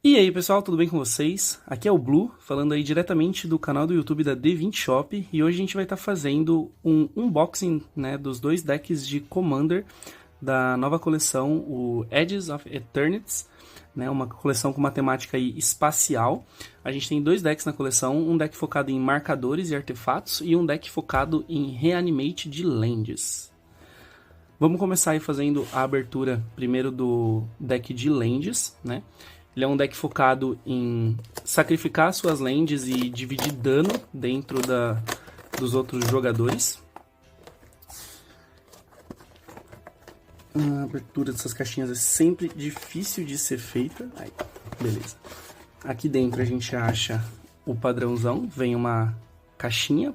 E aí pessoal, tudo bem com vocês? Aqui é o Blue, falando aí diretamente do canal do YouTube da D20 Shop, e hoje a gente vai estar fazendo um unboxing, né, dos dois decks de Commander da nova coleção, o Edges of Eternities, né, uma coleção com uma temática aí espacial. A gente tem dois decks na coleção, um deck focado em marcadores e artefatos e um deck focado em reanimate de lands. Vamos começar aí fazendo a abertura primeiro do deck de lands, né? Ele é um deck focado em sacrificar suas lands e dividir dano dentro dos outros jogadores. A abertura dessas caixinhas é sempre difícil de ser feita. Aí, beleza. Aqui dentro a gente acha o padrãozão. Vem uma caixinha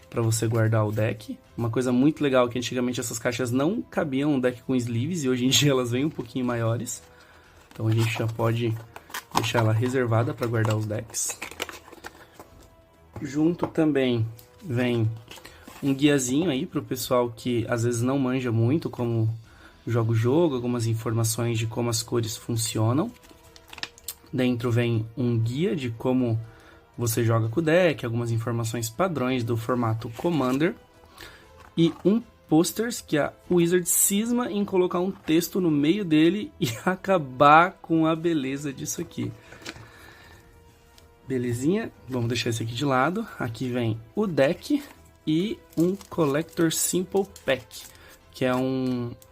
para você guardar o deck. Uma coisa muito legal é que antigamente essas caixas não cabiam um deck com sleeves e hoje em dia elas vêm um pouquinho maiores. Então a gente já pode deixar ela reservada para guardar os decks. Junto também vem um guiazinho aí para o pessoal que às vezes não manja muito como joga o jogo, algumas informações de como as cores funcionam. Dentro vem um guia de como você joga com o deck, algumas informações padrões do formato Commander e um posters que a Wizard cisma em colocar um texto no meio dele e acabar com a beleza disso aqui. Belezinha? Vamos deixar esse aqui de lado. Aqui vem o deck e um Collector Simple Pack, que é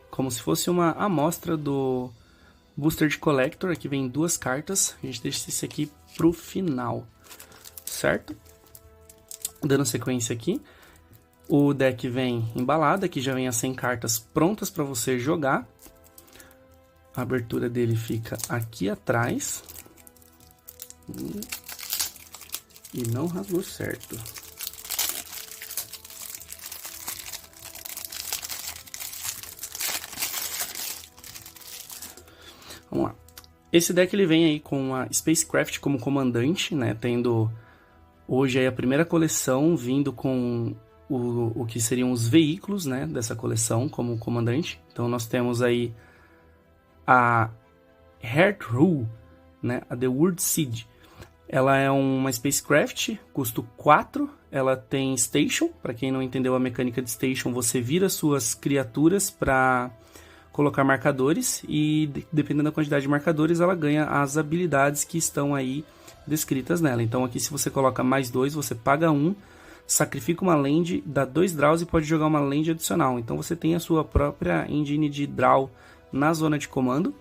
como se fosse uma amostra do Booster de Collector. Aqui vem duas cartas. A gente deixa esse aqui pro final, certo? Dando sequência aqui. O deck vem embalado, aqui já vem as 100 cartas prontas para você jogar. A abertura dele fica aqui atrás. E não rasgou certo. Vamos lá. Esse deck ele vem aí com a Spacecraft como comandante, né? Tendo hoje aí a primeira coleção vindo com o que seriam os veículos, né, dessa coleção como comandante. Então nós temos aí a Heartrue, né, a The World Seed. Ela é uma Spacecraft, custo 4, ela tem Station. Para quem não entendeu a mecânica de Station, você vira suas criaturas para colocar marcadores e dependendo da quantidade de marcadores, ela ganha as habilidades que estão aí descritas nela. Então aqui se você coloca mais 2, você paga 1, sacrifica uma land, dá 2 draws e pode jogar uma land adicional. Então você tem a sua própria engine de draw na zona de comando.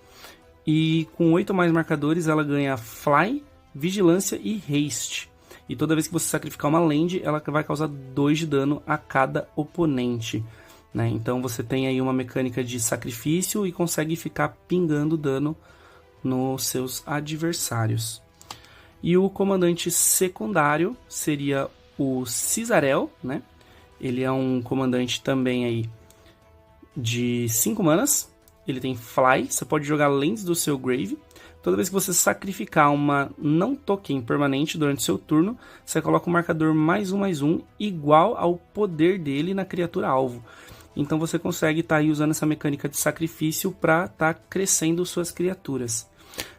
E com 8 mais marcadores ela ganha Fly, Vigilância e Haste. E toda vez que você sacrificar uma land, ela vai causar 2 de dano a cada oponente, né? Então você tem aí uma mecânica de sacrifício e consegue ficar pingando dano nos seus adversários. E o comandante secundário seria o Cisarel, né? Ele é um comandante também aí de 5 manas. Ele tem Fly, você pode jogar lands do seu grave. Toda vez que você sacrificar uma não token permanente durante seu turno, você coloca um marcador +1/+1 igual ao poder dele na criatura alvo. Então você consegue estar aí usando essa mecânica de sacrifício para estar crescendo suas criaturas.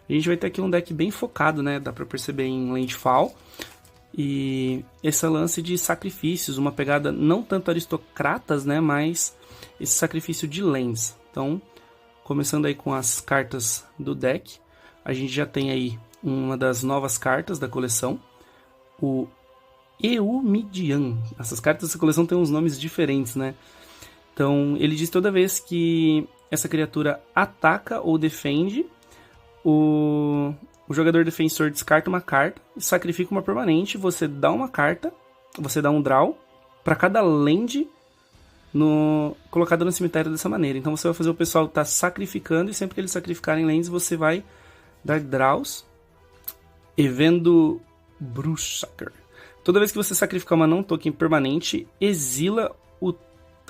A gente vai ter aqui um deck bem focado, né? Dá para perceber em Landfall. E esse lance de sacrifícios, uma pegada não tanto aristocratas, né, mas esse sacrifício de lands. Então, começando aí com as cartas do deck, a gente já tem aí uma das novas cartas da coleção, o Eumidian. Essas cartas dessa coleção têm uns nomes diferentes, né? Então, ele diz toda vez que essa criatura ataca ou defende, o jogador defensor descarta uma carta e sacrifica uma permanente. Você dá uma carta, você dá um draw para cada land colocada no cemitério dessa maneira. Então você vai fazer o pessoal estar sacrificando e sempre que eles sacrificarem lands você vai dar draws. E vendo Brusaker. Toda vez que você sacrificar uma não token permanente, exila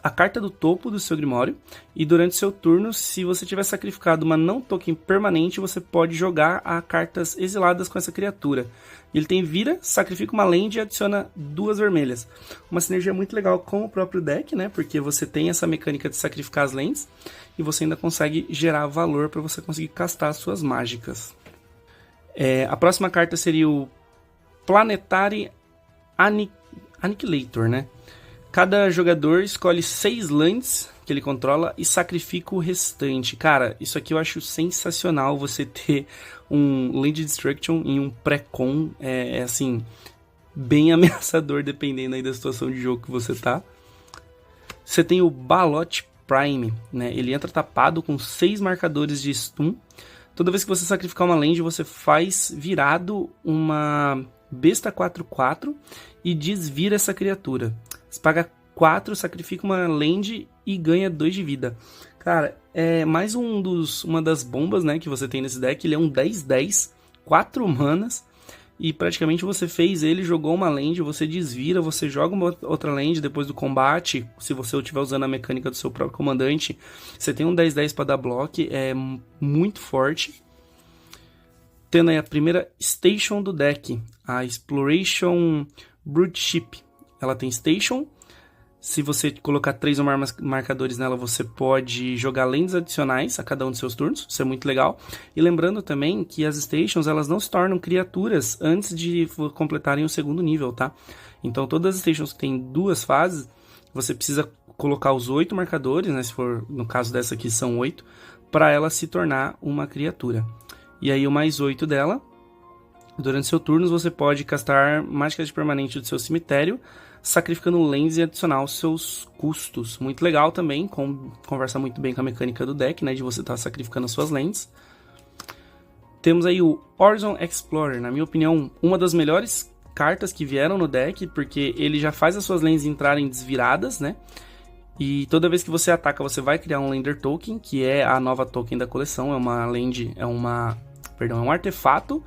a carta do topo do seu Grimório, e durante seu turno, se você tiver sacrificado uma não token permanente, você pode jogar a cartas exiladas com essa criatura. Ele tem vira, sacrifica uma land e adiciona 2 vermelhas. Uma sinergia muito legal com o próprio deck, né? Porque você tem essa mecânica de sacrificar as lands, e você ainda consegue gerar valor para você conseguir castar as suas mágicas. A próxima carta seria o Planetary Annihilator, né? Cada jogador escolhe 6 lands que ele controla e sacrifica o restante. Cara, isso aqui eu acho sensacional, você ter um Land Destruction em um pré-con. Assim, bem ameaçador dependendo aí da situação de jogo que você tá. Você tem o Balot Prime, né? Ele entra tapado com 6 marcadores de stun. Toda vez que você sacrificar uma land, você faz virado uma besta 4/4 e desvira essa criatura. Você paga 4, sacrifica uma land e ganha 2 de vida. Cara, é mais uma das bombas, né, que você tem nesse deck. Ele é um 10/10, 4 manas. E praticamente você fez ele, jogou uma land, você desvira, você joga uma outra land depois do combate. Se você estiver usando a mecânica do seu próprio comandante, você tem um 10/10 para dar block, é muito forte. Tendo aí a primeira station do deck, a Exploration Broodship. Ela tem station. Se você colocar 3 ou mais marcadores nela, você pode jogar lands adicionais a cada um dos seus turnos. Isso é muito legal. E lembrando também que as stations, elas não se tornam criaturas antes de completarem o segundo nível, tá? Então todas as stations que tem 2 fases, você precisa colocar os 8 marcadores, né? Se for, no caso dessa aqui são 8, para ela se tornar uma criatura. E aí o mais 8 dela, durante seu turno você pode castar mágicas de permanente do seu cemitério, sacrificando lands e adicionar os seus custos. Muito legal também, conversa muito bem com a mecânica do deck, né, de você estar sacrificando as suas lands. Temos aí o Horizon Explorer, na minha opinião, uma das melhores cartas que vieram no deck, porque ele já faz as suas lands entrarem desviradas, né? E toda vez que você ataca, você vai criar um Lander Token, que é a nova token da coleção, é um artefato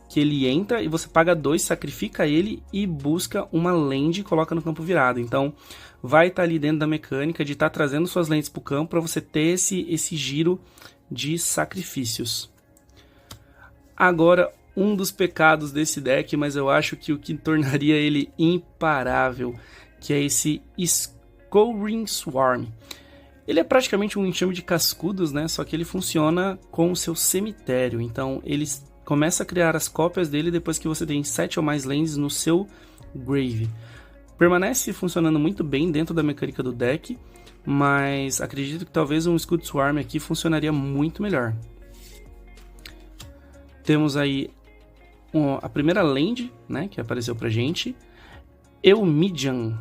que ele entra e você paga 2, sacrifica ele e busca uma land e coloca no campo virado. Então vai estar ali dentro da mecânica de estar trazendo suas lands para o campo para você ter esse giro de sacrifícios. Agora, um dos pecados desse deck, mas eu acho que o que tornaria ele imparável, que é esse Scouring Swarm. Ele é praticamente um enxame de cascudos, né? Só que ele funciona com o seu cemitério. Então ele começa a criar as cópias dele depois que você tem 7 ou mais lands no seu grave. Permanece funcionando muito bem dentro da mecânica do deck, mas acredito que talvez um Scud Swarm aqui funcionaria muito melhor. Temos aí a primeira land, né, que apareceu pra gente, Eumidian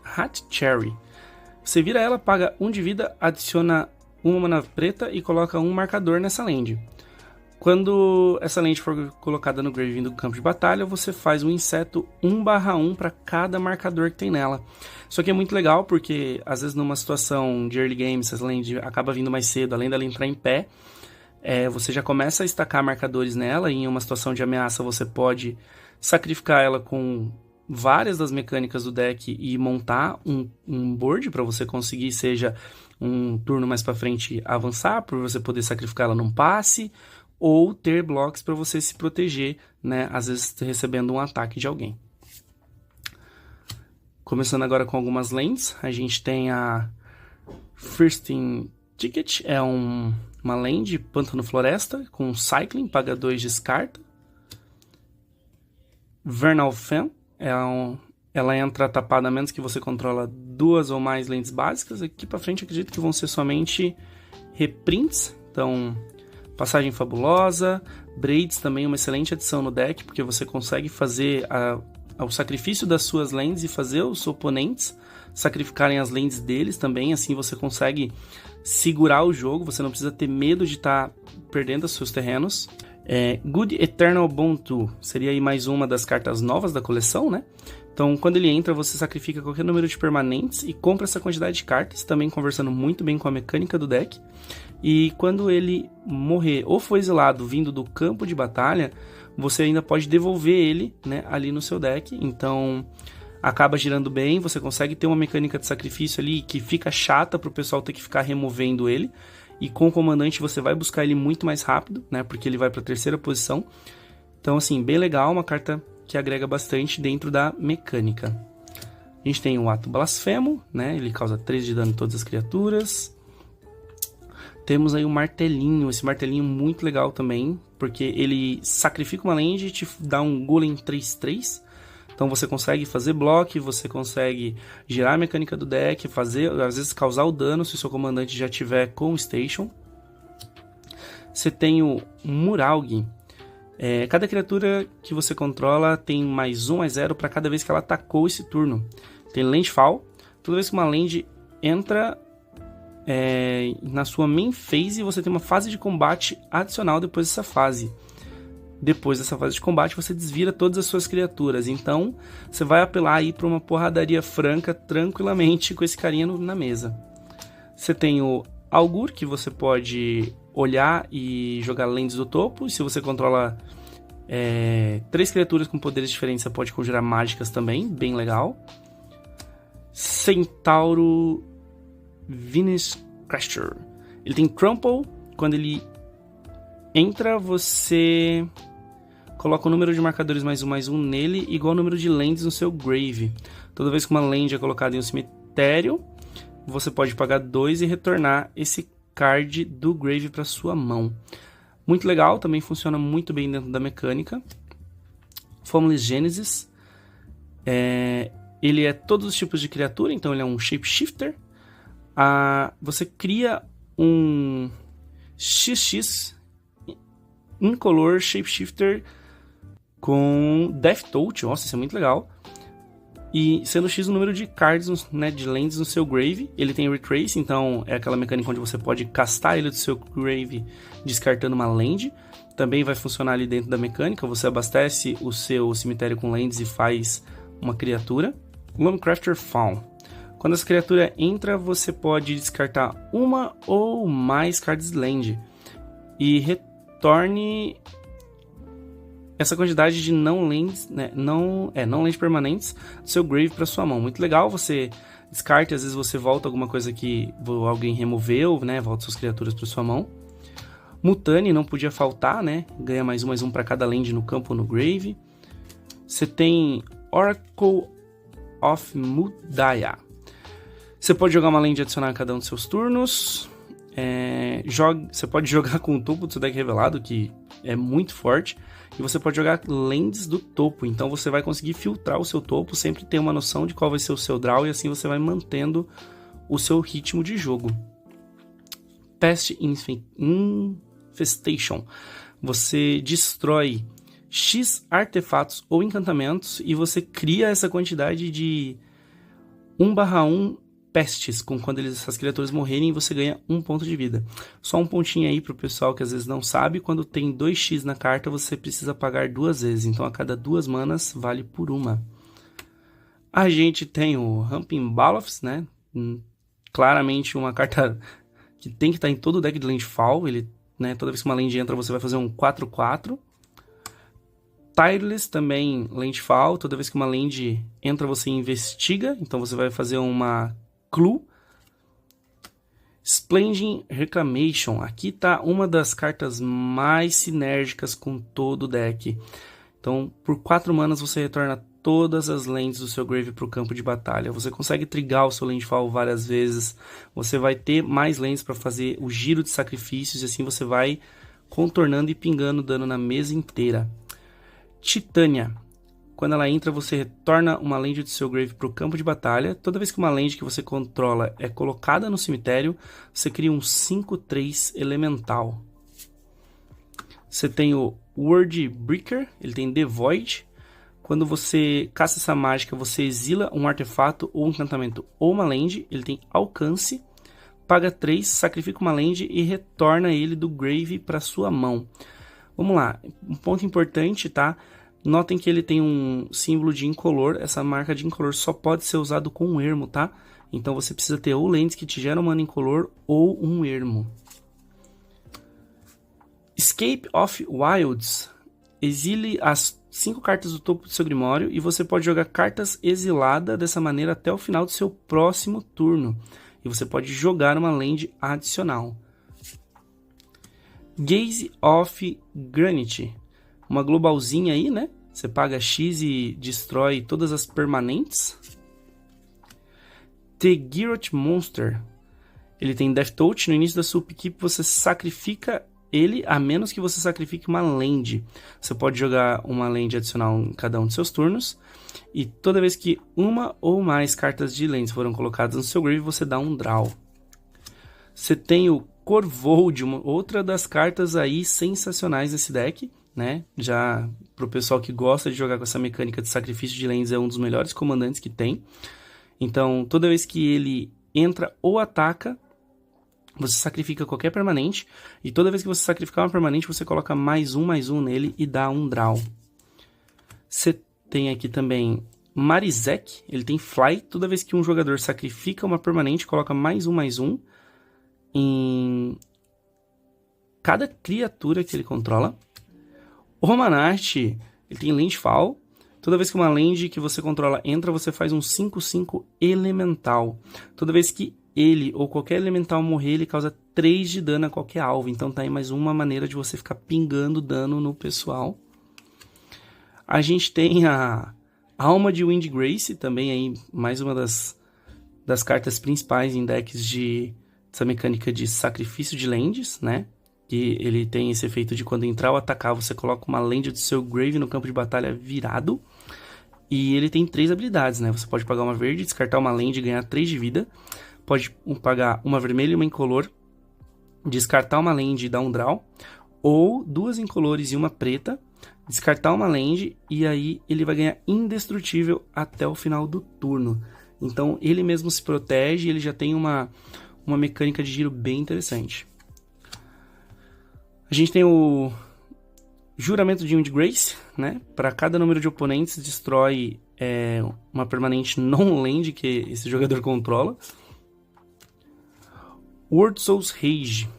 Hatchery. Você vira ela, paga 1 de vida, adiciona uma mana preta e coloca um marcador nessa land. Quando essa land for colocada no grave do campo de batalha, você faz um inseto 1/1 para cada marcador que tem nela. Isso aqui é muito legal porque, às vezes, numa situação de early game, essa land acaba vindo mais cedo, além dela entrar em pé, você já começa a estacar marcadores nela, e em uma situação de ameaça você pode sacrificar ela com várias das mecânicas do deck e montar um board para você conseguir, seja um turno mais para frente, avançar, para você poder sacrificar ela num passe, ou ter blocos para você se proteger, né? Às vezes recebendo um ataque de alguém. Começando agora com algumas lands, a gente tem a Firsting Ticket, é uma land Pântano Floresta, com Cycling, paga 2, descarta. Vernal Fen, ela entra tapada a menos que você controla 2 ou mais lands básicas. Aqui para frente acredito que vão ser somente reprints, então Passagem Fabulosa, Braids também uma excelente adição no deck, porque você consegue fazer o sacrifício das suas lands e fazer os oponentes sacrificarem as lands deles também, assim você consegue segurar o jogo, você não precisa ter medo de estar perdendo os seus terrenos. Good Eternal Bontu seria aí mais uma das cartas novas da coleção, né? Então, quando ele entra, você sacrifica qualquer número de permanentes e compra essa quantidade de cartas, também conversando muito bem com a mecânica do deck. E quando ele morrer ou for exilado vindo do campo de batalha, você ainda pode devolver ele, né, ali no seu deck. Então, acaba girando bem, você consegue ter uma mecânica de sacrifício ali que fica chata pro pessoal ter que ficar removendo ele, e com o comandante você vai buscar ele muito mais rápido, né, porque ele vai para a terceira posição. Então assim, bem legal, uma carta que agrega bastante dentro da mecânica. A gente tem o Ato Blasfemo, né, ele causa 3 de dano em todas as criaturas. Temos aí o Martelinho, esse martelinho muito legal também, porque ele sacrifica uma land e te dá um Golem 3/3. Então você consegue fazer bloco, você consegue girar a mecânica do deck, fazer, às vezes causar o dano se o seu comandante já tiver com o Station. Você tem o Muralg. Cada criatura que você controla tem +1/+0 para cada vez que ela atacou esse turno. Tem Landfall. Toda vez que uma land entra na sua main phase, você tem uma fase de combate adicional depois dessa fase. Depois dessa fase de combate, você desvira todas as suas criaturas. Então, você vai apelar aí para uma porradaria franca tranquilamente com esse carinha na mesa. Você tem o Augur, que você pode olhar e jogar lands do topo. E se você controla 3 criaturas com poderes diferentes, você pode conjurar mágicas também, bem legal. Centauro Venus Crasher. Ele tem Trample. Quando ele entra, você coloca o número de marcadores +1/+1 nele, igual ao número de lands no seu grave. Toda vez que uma land é colocada em um cemitério, você pode pagar 2 e retornar esse card do grave para sua mão. Muito legal, também funciona muito bem dentro da mecânica. Formless Genesis. Ele é todos os tipos de criatura, então ele é um Shapeshifter. Você cria um XX incolor Shapeshifter com Death Touch. Nossa, isso é muito legal. E sendo X o número de cards, né, de lands no seu grave. Ele tem Retrace, então é aquela mecânica onde você pode castar ele do seu grave descartando uma land. Também vai funcionar ali dentro da mecânica. Você abastece o seu cemitério com lands e faz uma criatura. Loamcrafter Faun. Quando essa criatura entra, você pode descartar uma ou mais cards land e retorne essa quantidade de não lands, né, não lands permanentes do seu grave para sua mão. Muito legal, você descarta, às vezes você volta alguma coisa que alguém removeu, né, volta suas criaturas para sua mão. Mutane não podia faltar, né, ganha +1/+1 para cada land no campo ou no grave. Você tem Oracle of Mudaya. Você pode jogar uma land adicional a cada um dos seus turnos. Você pode jogar com o topo do seu deck revelado, que é muito forte. E você pode jogar lands do topo. Então você vai conseguir filtrar o seu topo, sempre ter uma noção de qual vai ser o seu draw. E assim você vai mantendo o seu ritmo de jogo. Pest Infestation. Você destrói X artefatos ou encantamentos. E você cria essa quantidade de 1/1 pestes, quando essas criaturas morrerem, você ganha 1 ponto de vida. Só um pontinho aí pro pessoal que às vezes não sabe, quando tem 2x na carta, você precisa pagar 2 vezes, então a cada 2 manas vale por 1. A gente tem o Ramping Balofs, né? Claramente uma carta que tem que estar em todo o deck de Landfall, ele, né, toda vez que uma land entra, você vai fazer um 4/4. Tireless também, Landfall, toda vez que uma land entra, você investiga, então você vai fazer uma Clue. Splendid Reclamation. Aqui está uma das cartas mais sinérgicas com todo o deck. Então, por 4 manas você retorna todas as lands do seu grave para o campo de batalha. Você consegue trigar o seu landfall várias vezes. Você vai ter mais lands para fazer o giro de sacrifícios. E assim você vai contornando e pingando dano na mesa inteira. Titânia. Quando ela entra, você retorna uma land do seu grave para o campo de batalha. Toda vez que uma land que você controla é colocada no cemitério, você cria um 5/3 elemental. Você tem o Word Breaker, ele tem The Void. Quando você caça essa mágica, você exila um artefato ou um encantamento ou uma land. Ele tem alcance, paga 3, sacrifica uma land e retorna ele do grave para sua mão. Vamos lá, um ponto importante, tá? Notem que ele tem um símbolo de incolor. Essa marca de incolor só pode ser usado com um ermo, tá? Então você precisa ter ou lands que te geram mana incolor ou um ermo. Escape of Wilds. exile as 5 cartas do topo do seu Grimório e você pode jogar cartas exiladas dessa maneira até o final do seu próximo turno. E você pode jogar uma land adicional. Gaze of Granite. Uma globalzinha aí, né? Você paga X e destrói todas as permanentes. The Gyroth Monster. Ele tem Death Touch. No início da sua upkeep você sacrifica ele, a menos que você sacrifique uma land. Você pode jogar uma land adicional em cada um dos seus turnos. E toda vez que uma ou mais cartas de lands foram colocadas no seu grave, você dá um draw. Você tem o Corvold, outra das cartas aí sensacionais desse deck, né? Já pro pessoal que gosta de jogar com essa mecânica de sacrifício de lands, é um dos melhores comandantes que tem. Então, toda vez que ele entra ou ataca, você sacrifica qualquer permanente. E toda vez que você sacrificar uma permanente, você coloca mais um nele e dá um draw. Você tem aqui também Marizek, ele tem Fly. Toda vez que um jogador sacrifica uma permanente, coloca mais um em cada criatura que ele controla. O Romanart, ele tem Landfall. Toda vez que uma land que você controla entra, você faz um 5/5 elemental. Toda vez que ele ou qualquer elemental morrer, ele causa 3 de dano a qualquer alvo. Então tá aí mais uma maneira de você ficar pingando dano no pessoal. A gente tem a Alma de Windgrace, também aí mais uma das cartas principais em decks dessa mecânica de sacrifício de lands, né? Que ele tem esse efeito de quando entrar ou atacar, você coloca uma land do seu grave no campo de batalha virado. E ele tem 3 habilidades, né? Você pode pagar uma verde, descartar uma land e ganhar 3 de vida. Pode pagar uma vermelha e uma incolor, descartar uma land e dar um draw. Ou 2 incolores e uma preta, descartar uma land e aí ele vai ganhar indestrutível até o final do turno. Então ele mesmo se protege e ele já tem uma mecânica de giro bem interessante. A gente tem o Juramento de Windgrace, né? Para cada número de oponentes, destrói uma permanente non-land que esse jogador controla. World Souls Rage.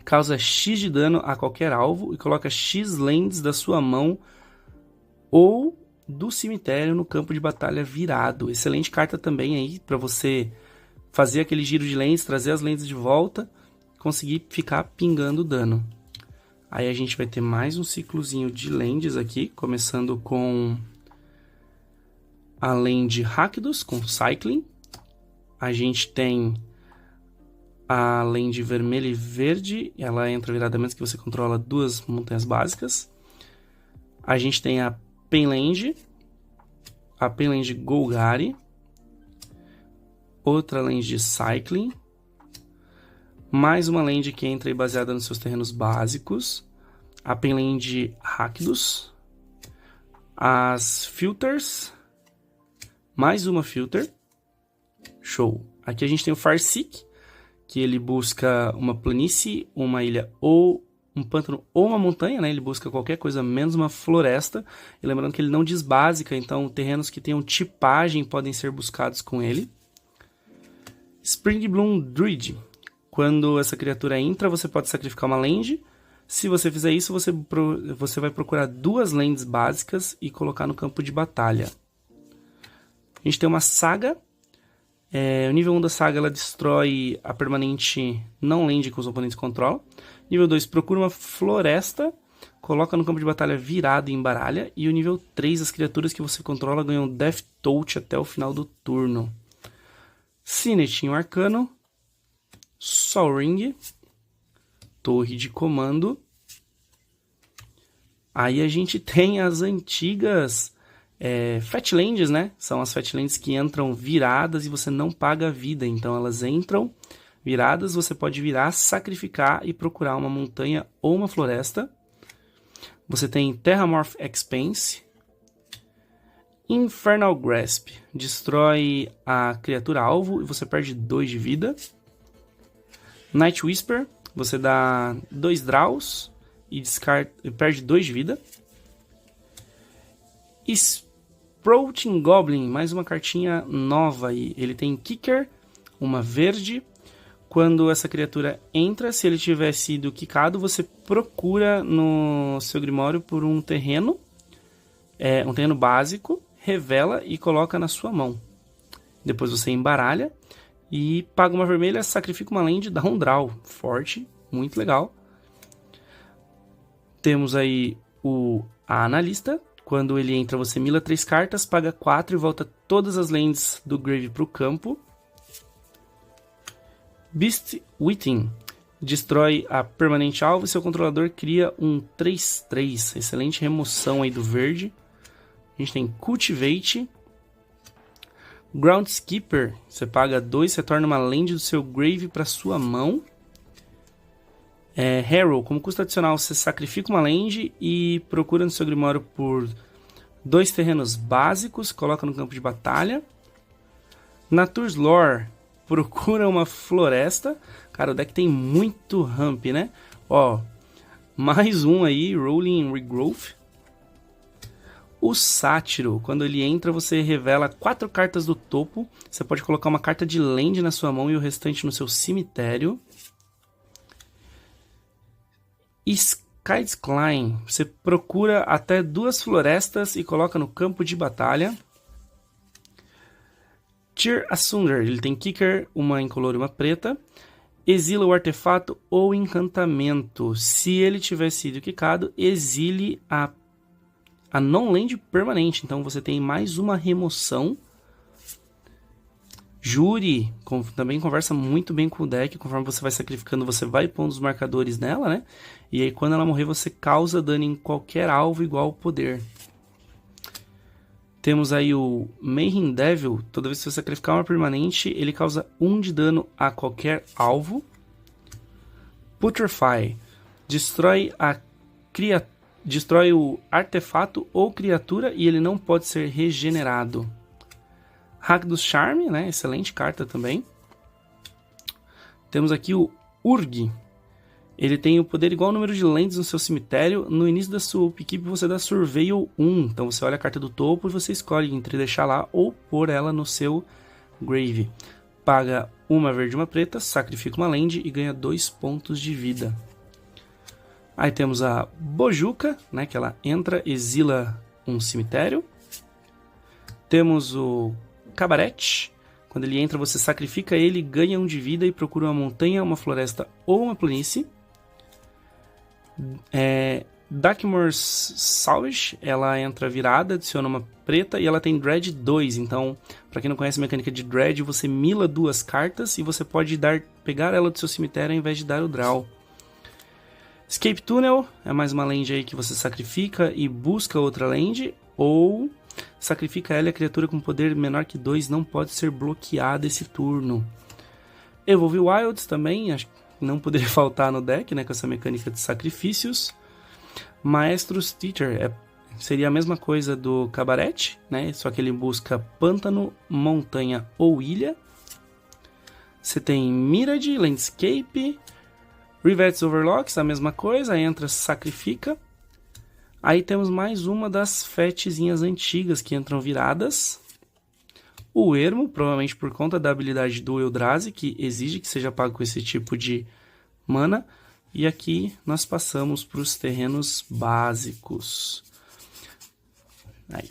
Causa X de dano a qualquer alvo e coloca X lands da sua mão ou do cemitério no campo de batalha virado. Excelente carta também aí para você fazer aquele giro de lands, trazer as lands de volta, conseguir ficar pingando dano. Aí a gente vai ter mais um ciclozinho de lands aqui, começando com a land Rakdos, com Cycling. A gente tem a land vermelha e verde, ela entra virada menos que você controla 2 montanhas básicas. A gente tem a Penland Golgari, outra land de Cycling, mais uma land que entra aí baseada nos seus terrenos básicos, a Penland Rakdos, as Filters, mais uma Filter, show. Aqui a gente tem o Farseek, que ele busca uma planície, uma ilha ou um pântano ou uma montanha, né? Ele busca qualquer coisa menos uma floresta. E lembrando que ele não desbásica, então terrenos que tenham tipagem podem ser buscados com ele. Spring Bloom Druid. Quando essa criatura entra, você pode sacrificar uma land. Se você fizer isso, você vai procurar 2 lands básicas e colocar no campo de batalha. A gente tem uma Saga. O nível 1 da saga, ela destrói a permanente não land que os oponentes controlam. Nível 2, procura uma floresta, coloca no campo de batalha virado e embaralha. E o nível 3, as criaturas que você controla ganham Death Touch até o final do turno. Cinetinho Arcano, Sol Ring, Torre de Comando. Aí a gente tem as antigas Fatlands, né? São as Fatlands que entram viradas e você não paga vida. Então elas entram viradas, você pode virar, sacrificar e procurar uma montanha ou uma floresta. Você tem Terramorph Expanse. Infernal Grasp. Destrói a criatura alvo e você perde 2 de vida. Night Whisper. Você dá 2 draws e perde 2 de vida. Sprouting Goblin, mais uma cartinha nova aí. Ele tem Kicker, uma verde, Quando essa criatura entra, se ele tiver sido quicado, você procura no seu Grimório por um terreno básico, revela e coloca na sua mão. Depois você embaralha e paga uma vermelha, sacrifica uma land, dá um draw. Forte, muito legal. Temos aí a Analista. Quando ele entra, você mila 3 cartas, paga 4 e volta todas as lands do grave para o campo. Beast Within. Destrói a permanente alvo e seu controlador cria um 3/3. Excelente remoção aí do verde. A gente tem Cultivate. Groundskeeper. Você paga 2, retorna uma land do seu grave para sua mão. Harrow. Como custo adicional, você sacrifica uma land e procura no seu Grimório por 2 terrenos básicos. Coloca no campo de batalha. Natur's Lore. Procura uma floresta. Cara, o deck tem muito ramp, né? Ó, mais um aí, Rolling Regrowth. O Sátiro, quando ele entra, você revela 4 cartas do topo. Você pode colocar uma carta de land na sua mão e o restante no seu cemitério. Skydskline, você procura até 2 florestas e coloca no campo de batalha. Tyr Asunder, ele tem Kicker, uma incolor e uma preta. Exila o artefato ou encantamento. Se ele tiver sido quicado, exile a non-land permanente. Então você tem mais uma remoção. Jury também conversa muito bem com o deck. Conforme você vai sacrificando, você vai pondo os marcadores nela, né? E aí quando ela morrer, você causa dano em qualquer alvo igual ao poder. Temos aí o Mayhem Devil. Toda vez que você sacrificar uma permanente, ele causa 1 de dano a qualquer alvo. Putrefy. Destrói o artefato ou criatura e ele não pode ser regenerado. Rakdos Charme, né? Excelente carta também. Temos aqui o Urg. Ele tem o poder igual ao número de lands no seu cemitério. No início da sua upkeep você dá Surveil 1. Então você olha a carta do topo e você escolhe entre deixar lá ou pôr ela no seu grave. Paga uma verde e uma preta, sacrifica uma land e ganha 2 pontos de vida. Aí temos a Bojuka, né, que ela entra, exila um cemitério. Temos o Cabaret. Quando ele entra, você sacrifica ele, ganha 1 de vida e procura uma montanha, uma floresta ou uma planície. Darkmoor's Salvage, ela entra virada, adiciona uma preta e ela tem Dread 2. Então, para quem não conhece a mecânica de Dread, você mila 2 cartas e você pode pegar ela do seu cemitério ao invés de dar o draw. Escape Tunnel é mais uma land aí que você sacrifica e busca outra land, ou sacrifica ela e a criatura com poder menor que 2 não pode ser bloqueada esse turno. Evolve Wilds também, acho que não poderia faltar no deck, né, com essa mecânica de sacrifícios. Maestros Teacher seria a mesma coisa do Cabaret, né, só que ele busca pântano, montanha ou ilha. Você tem Mirage, Landscape. Rivet's Overlocks, a mesma coisa, entra, sacrifica. Aí temos mais uma das fetzinhas antigas que entram viradas. O Ermo, provavelmente por conta da habilidade do Eldrazi, que exige que seja pago com esse tipo de mana. E aqui nós passamos para os terrenos básicos. Aí.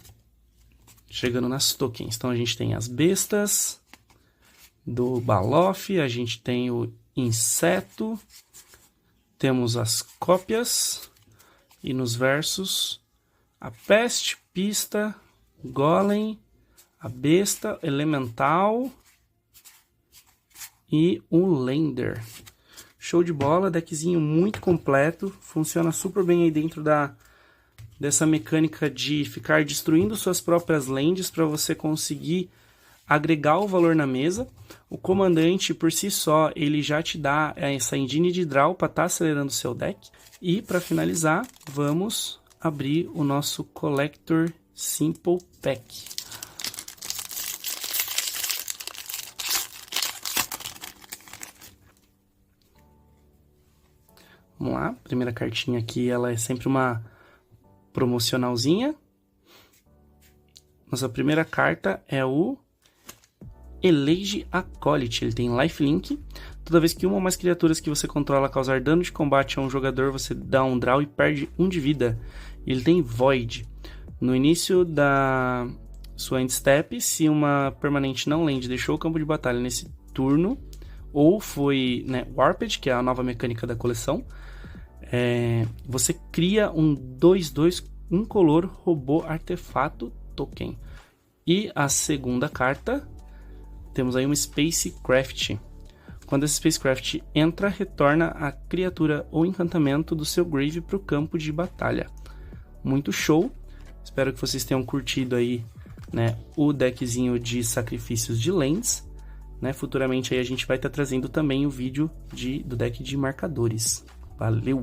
Chegando nas tokens. Então a gente tem as bestas do Baloth, a gente tem o inseto. Temos as cópias e nos versos a peste, pista, golem, a besta, elemental e um lender. Show de bola, deckzinho muito completo, funciona super bem aí dentro dessa mecânica de ficar destruindo suas próprias lands para você conseguir agregar o valor na mesa. O comandante, por si só, ele já te dá essa engine de draw para estar acelerando o seu deck. E, para finalizar, vamos abrir o nosso Collector Simple Pack. Vamos lá, primeira cartinha aqui, ela é sempre uma promocionalzinha. Nossa primeira carta é o Elege Acolyte, ele tem lifelink. Toda vez que uma ou mais criaturas que você controla causar dano de combate a um jogador, você dá um draw e perde 1 de vida. Ele tem Void. No início da sua end step, se uma permanente não land deixou o campo de batalha nesse turno, ou foi, né, Warped, que é a nova mecânica da coleção, você cria um 2/2 incolor robô artefato token. E a segunda carta, temos aí uma Spacecraft. Quando esse Spacecraft entra, retorna a criatura ou encantamento do seu grave para o campo de batalha. Muito show! Espero que vocês tenham curtido aí, né, o deckzinho de sacrifícios de lands. Né? Futuramente aí a gente vai estar trazendo também o vídeo do deck de marcadores. Valeu!